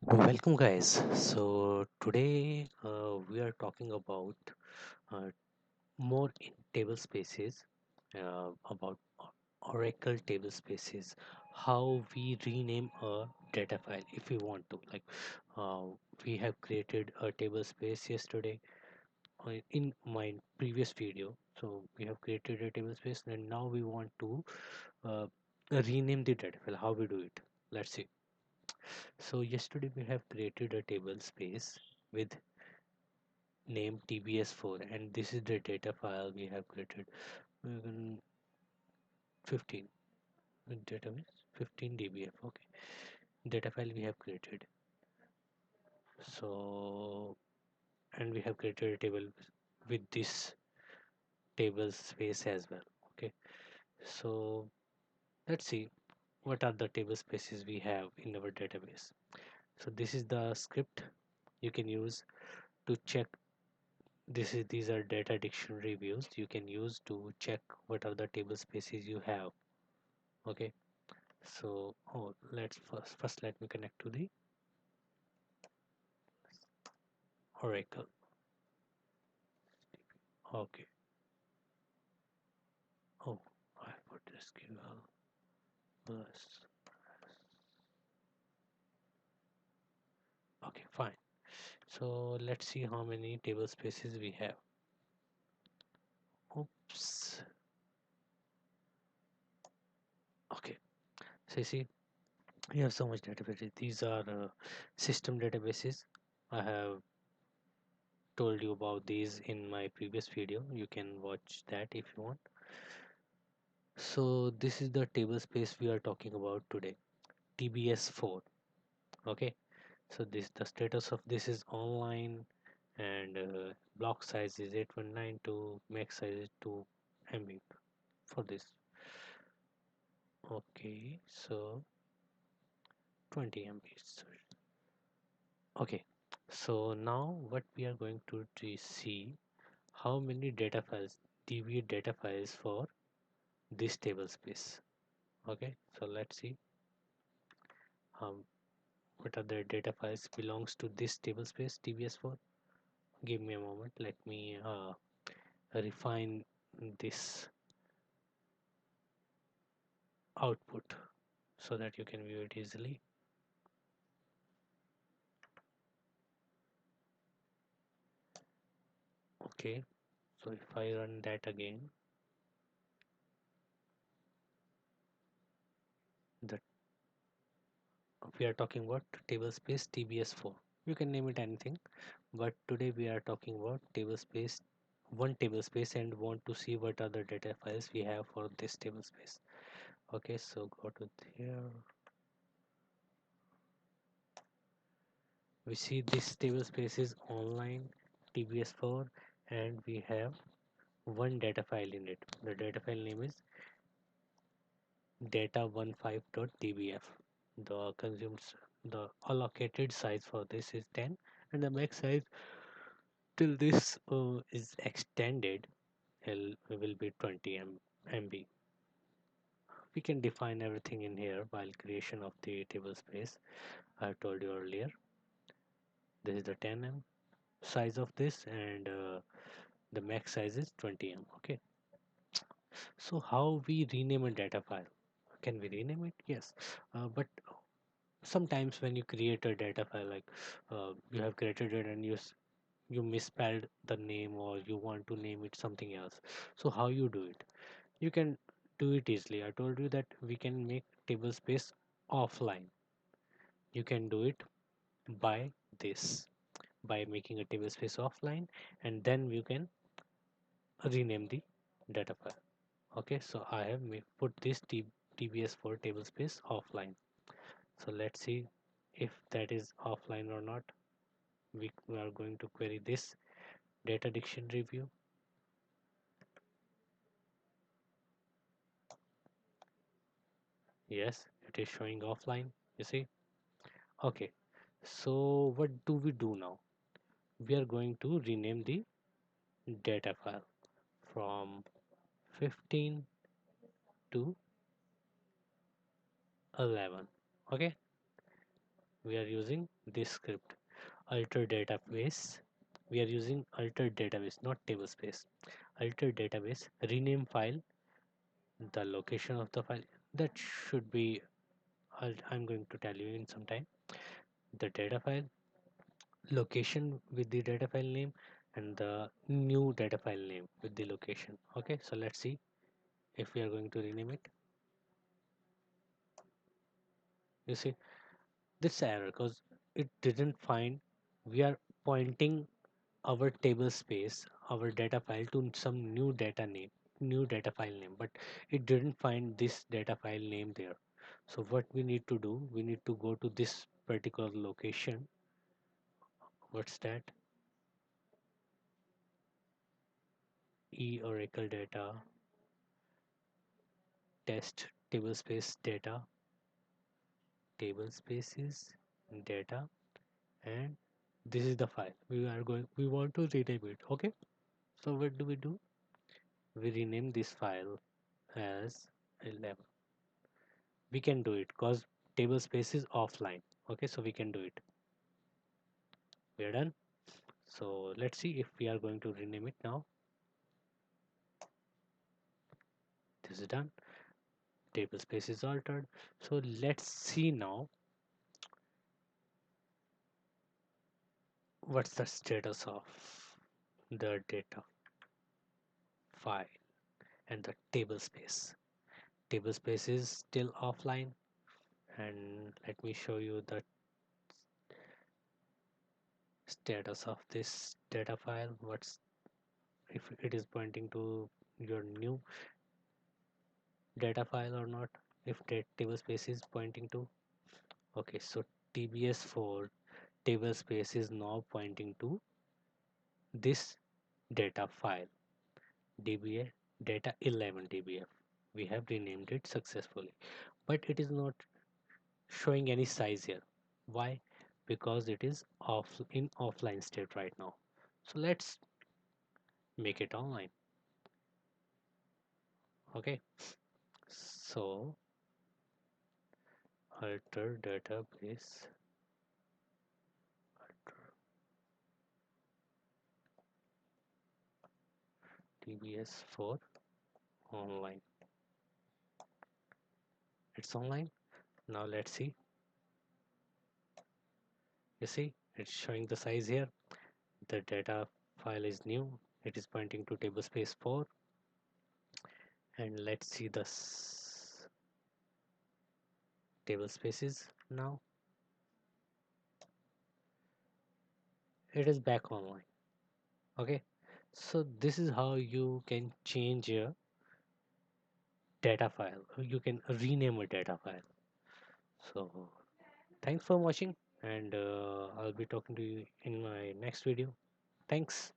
Welcome, guys. So today we are talking about uh, more in table spaces, about Oracle table spaces, how we rename a data file if we want to. Uh, we have created a table space yesterday in my previous video. So we have created a table space, and now we want to uh, rename the data file. How we do it? Let's see. So yesterday we have created a table space with name tbs4, and this is the data file we have created. 15 database 15 dbf. Okay, data file we have created. So, and we have created a table with this table space as well. Okay, so let's see what are the table spaces we have in our database. So this is the script you can use to check. These are data dictionary views you can use to check what are the table spaces you have. Okay, so let's first let me connect to the Oracle. Okay. Oh, I put SQL plus. Okay, fine. So let's see how many table spaces we have. Oops. Okay, so you see we have so much databases. These are system databases. I have told you about these in my previous video. You can watch that if you want. So this is the table space we are talking about today, TBS4. Okay, so this the status of this is online, and block size is 8192, max size is 2 MB for this. Okay, so 20 MB. Okay, so now what we are going to see how many data files, DB data files for this table space. Okay, so let's see um, what are the data files belongs to this table space tbs4. Give me a moment, let me refine this output so that you can view it easily. Okay, so if I run that again, the we are talking about table space tbs4. You can name it anything, but today we are talking about table space, one table space, and want to see what are the data files we have for this table space. Okay, so go to here. We see this table space is online tbs4, and we have one data file in it. The data file name is data15.dbf. The consumes the allocated size for this is 10, and the max size till this is extended will be 20 MB. We can define everything in here while creation of the table space. I told you earlier. This is the 10 size of this, and the max size is 20 Okay, so how we rename a data file? Can we rename it? Yes, but sometimes when you create a data file, like you have created it and you misspelled the name, or you want to name it something else. So how you do it? You can do it easily. I told you that we can make table space offline. You can do it by this, by making a table space offline, and then you can rename the data file. Okay, so I have put this tbs4 table space offline. So let's see if that is offline or not. We are going to query this data dictionary view. Yes, it is showing offline, you see. Okay, so what do we do now? We are going to rename the data file from 15 to 11. Okay, we are using this script, alter database. We are using alter database, not tablespace. Alter database, rename file, the location of the file. That should be, I'm going to tell you in some time. The data file, location with the data file name, and the new data file name with the location. Okay, so let's see if we are going to rename it. You see this error because it didn't find, we are pointing our table space, our data file to some new data name, new data file name, but it didn't find this data file name there. So what we need to do, we need to go to this particular location. What's that? E Oracle data, test tablespace data, table spaces data, and this is the file we want to rename it. Okay, so what do? We rename this file as 11. We can do it because table space is offline. Okay, so we can do it. We are done. So let's see if we are going to rename it now. This is done. Table space is altered. So let's see now what's the status of the data file and the table space. Table space is still offline, and let me show you the status of this data file. What's, if it is pointing to your new data file or not, if that table space is pointing to. Okay, so tbs4 table space is now pointing to this data file, dba data 11 dbf. We have renamed it successfully, but it is not showing any size here. Why? Because it is off in offline state right now. So let's make it online. Okay, so alter database, tbs4 online. It's online. Now let's see. You see it's showing the size here. The data file is new. It is pointing to tablespace 4, and let's see the table spaces now. It is back online. Okay, so this is how you can change your data file. You can rename a data file. So thanks for watching, and I'll be talking to you in my next video. Thanks.